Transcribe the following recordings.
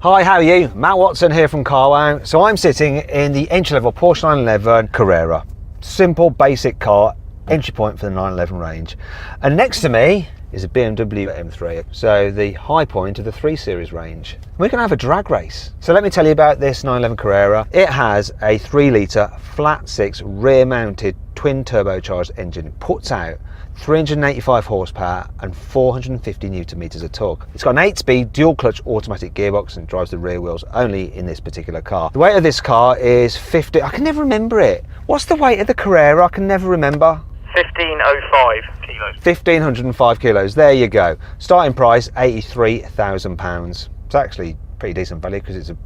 Hi, how are you? Matt Watson here from CARWOW. So I'm sitting in the entry-level Porsche 911 Carrera. Simple, basic car, entry point for the 911 range. And next to me is a BMW M3, so the high point of the 3 Series range. We're going to have a drag race. So let me tell you about this 911 Carrera. It has a 3-litre flat 6 rear-mounted twin turbocharged engine. It puts out 385 horsepower and 450 newton meters of torque. It's got an 8-speed dual clutch automatic gearbox and drives the rear wheels only in this particular car. The weight of this car is 50, I can never remember it. What's the weight of the Carrera? I can never remember. 1505 kilos. 1505 kilos, there you go. Starting price, £83,000. It's actually pretty decent value because it's a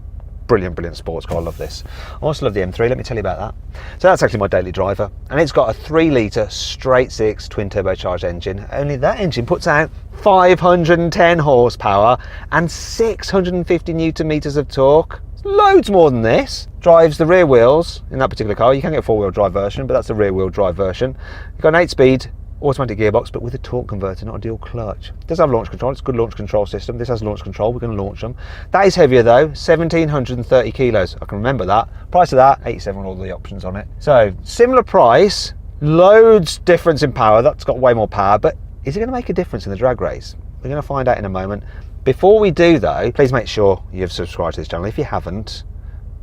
brilliant sports car. I love this. I also love the M3, let me tell you about that. So that's actually my daily driver, and it's got a 3-litre straight 6 twin turbocharged engine. Only that engine puts out 510 horsepower and 650 newton meters of torque. Loads more than this. Drives the rear wheels in that particular car. You can get a 4-wheel drive version, but that's the rear wheel drive version. You've got an 8-speed automatic gearbox, but with a torque converter, not a dual clutch. It does have launch control. It's a good launch control system. This has launch control. We're going to launch them. That is heavier though, 1730 kilos. I can remember that. Price of that, 87 with all the options on it. So similar price, loads difference in power. That's got way more power, but is it going to make a difference in the drag race? We're going to find out in a moment. Before we do though, please make sure you've subscribed to this channel. If you haven't,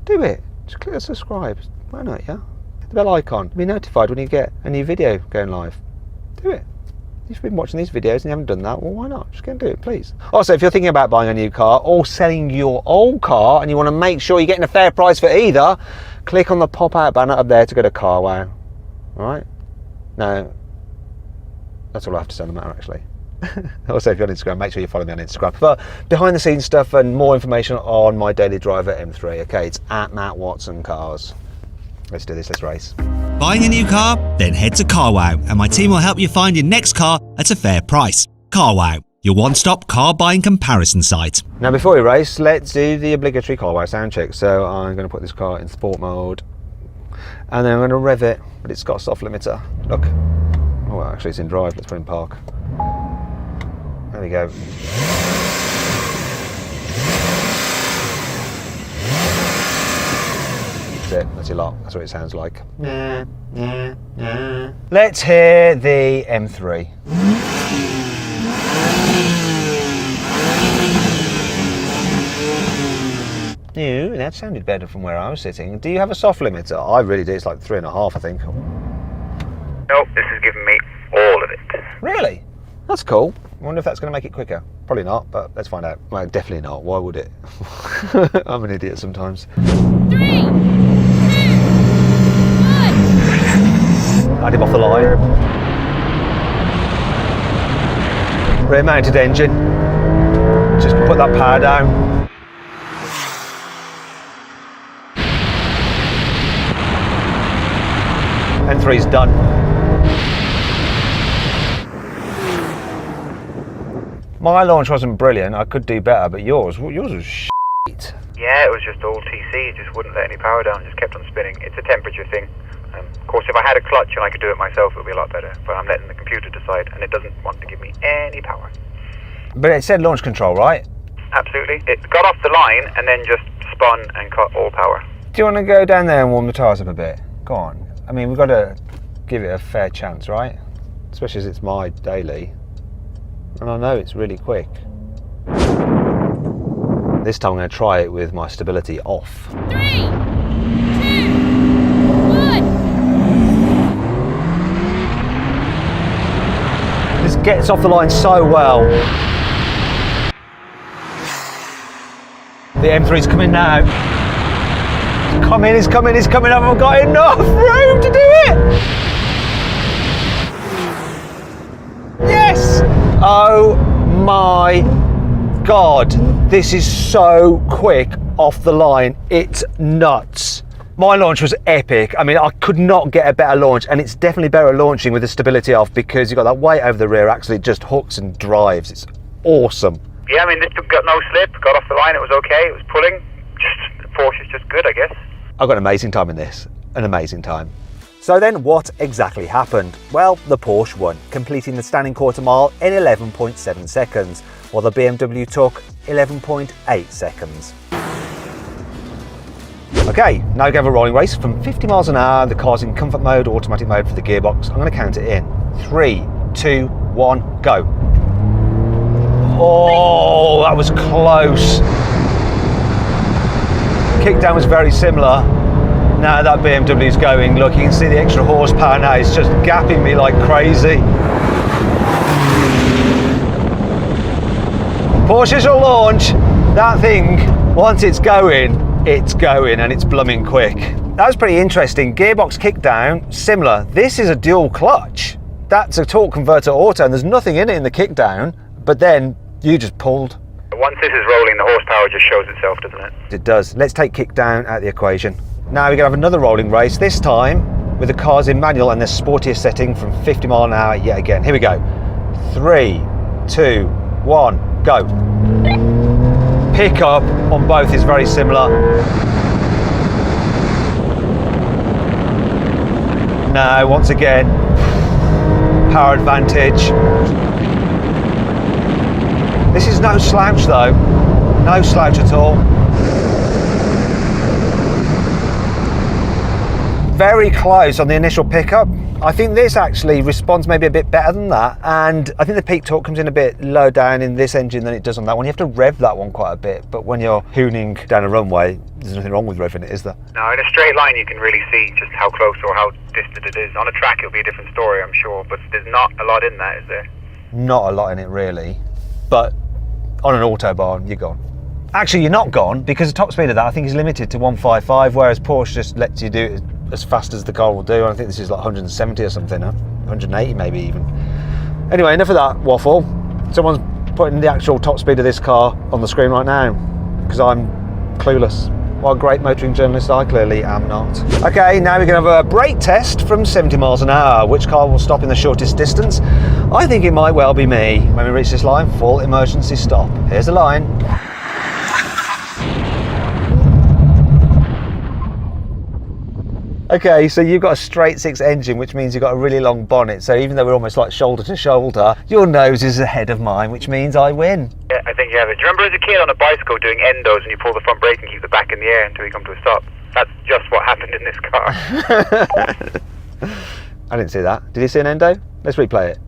do it. Just click subscribe. Why not, yeah? Hit the bell icon. Be notified when you get a new video going live. Do it. If you've been watching these videos and you haven't done that, well, why not? Just go and do it, please. Also, if you're thinking about buying a new car or selling your old car and you want to make sure you're getting a fair price for either, click on the pop-out banner up there to go to CARWOW. All right? No, that's all I have to say on the matter, actually. Also, if you're on Instagram, make sure you follow me on Instagram for behind the scenes stuff and more information on my daily driver M3. Okay, it's at Matt Watson Cars. Let's do this, let's race. Buying a new car? Then head to CARWOW and my team will help you find your next car at a fair price. CARWOW, your one-stop car buying comparison site. Now before we race, let's do the obligatory CARWOW sound check. So I'm going to put this car in sport mode and then I'm going to rev it, but it's got a soft limiter. Look. Oh, well, actually it's in drive, let's put it in park. There we go. That's it, that's your lot, that's what it sounds like. Let's hear the M3. Ew, that sounded better from where I was sitting. Do you have a soft limiter? I really do, it's like 3.5 I think. Nope, this is giving me all of it. Really? That's cool. I wonder if that's going to make it quicker. Probably not, but let's find out. Well, definitely not. Why would it? I'm an idiot sometimes. 3, 2, 1. Add him off the line. Rear mounted engine. Just put that power down. M3's done. My launch wasn't brilliant, I could do better, but yours was shit. Yeah, it was just all TC, it just wouldn't let any power down, it just kept on spinning. It's a temperature thing. Of course, if I had a clutch and I could do it myself, it would be a lot better, but I'm letting the computer decide, and it doesn't want to give me any power. But it said launch control, right? Absolutely. It got off the line and then just spun and cut all power. Do you want to go down there and warm the tyres up a bit? Go on. I mean, we've got to give it a fair chance, right? Especially as it's my daily. And I know it's really quick. This time I'm going to try it with my stability off. 3, 2, 1. This gets off the line so well. The M3's coming now. It's coming, it's coming, it's coming. I haven't got enough room to do it. Yes! Oh my God, this is so quick off the line. It's nuts. My launch was epic. I mean, I could not get a better launch, and it's definitely better launching with the stability off because you've got that weight over the rear axle. It just hooks and drives. It's awesome. Yeah, I mean, this got no slip, got off the line, it was okay, it was pulling. Just, the Porsche's just good, I guess. I've got an amazing time in this, an amazing time. So then what exactly happened? Well, the Porsche won, completing the standing quarter mile in 11.7 seconds, while the BMW took 11.8 seconds. Okay, now we have a rolling race from 50 miles an hour. The car's in comfort mode, automatic mode for the gearbox. I'm going to count it in. 3, 2, 1, go. Oh, that was close. Kickdown was very similar. Now that BMW's going, look, you can see the extra horsepower now. It's just gapping me like crazy. Porsches will launch. That thing, once it's going, and it's blooming quick. That was pretty interesting. Gearbox kickdown, similar. This is a dual clutch. That's a torque converter auto, and there's nothing in it in the kickdown, but then you just pulled. Once this is rolling, the horsepower just shows itself, doesn't it? It does. Let's take kickdown out of the equation. Now we're going to have another rolling race, this time with the cars in manual and the sportiest setting from 50 mile an hour yet again. Here we go. 3, 2, 1, go. Pickup on both is very similar. Now, once again, power advantage. This is no slouch though, no slouch at all. Very close on the initial pickup. I think this actually responds maybe a bit better than that, and I think the peak torque comes in a bit lower down in this engine than it does on that one. You have to rev that one quite a bit, but when you're hooning down a runway, there's nothing wrong with revving it, is there? No, in a straight line you can really see just how close or how distant it is. On a track it'll be a different story, I'm sure, but there's not a lot in that, is there? Not a lot in it really, but on an autobahn, you're gone. Actually, you're not gone, because the top speed of that I think is limited to 155, whereas Porsche just lets you do it as fast as the car will do. I think this is like 170 or something, huh? 180 maybe even. Anyway, enough of that waffle. Someone's putting the actual top speed of this car on the screen right now, because I'm clueless. What a great motoring journalist I clearly am not. Okay, now we're going to have a brake test from 70 miles an hour. Which car will stop in the shortest distance? I think it might well be me. When we reach this line, full emergency stop. Here's the line. Okay, so you've got a straight six engine, which means you've got a really long bonnet. So even though we're almost like shoulder to shoulder, your nose is ahead of mine, which means I win. Yeah, I think you have it. Do you remember as a kid on a bicycle doing endos and you pull the front brake and keep the back in the air until you come to a stop? That's just what happened in this car. I didn't see that. Did you see an endo? Let's replay it.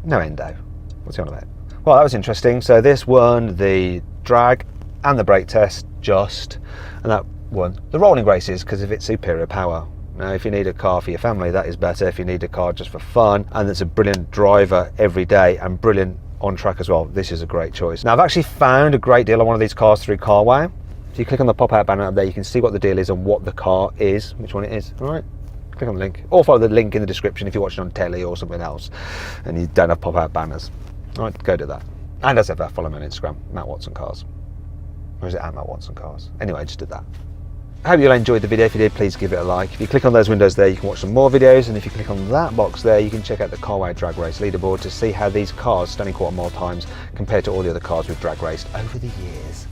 No endo. What's he on about? Well, that was interesting. So this won the drag and the brake test just, and that won the rolling races because of its superior power. Now, if you need a car for your family, that is better. If you need a car just for fun, and it's a brilliant driver every day and brilliant on track as well, this is a great choice. Now, I've actually found a great deal on one of these cars through CARWOW. If you click on the pop-out banner up there, you can see what the deal is and what the car is, which one it is. All right, click on the link, or follow the link in the description if you're watching on telly or something else and you don't have pop-out banners. All right, go do that. And as ever, follow me on Instagram, Matt Watson Cars. Or is it at Matt Watson Cars? Anyway, I just did that. I hope you enjoyed the video. If you did, please give it a like. If you click on those windows there, you can watch some more videos, and if you click on that box there, you can check out the CARWOW drag race leaderboard to see how these cars stand in quarter mile times compared to all the other cars we've drag raced over the years.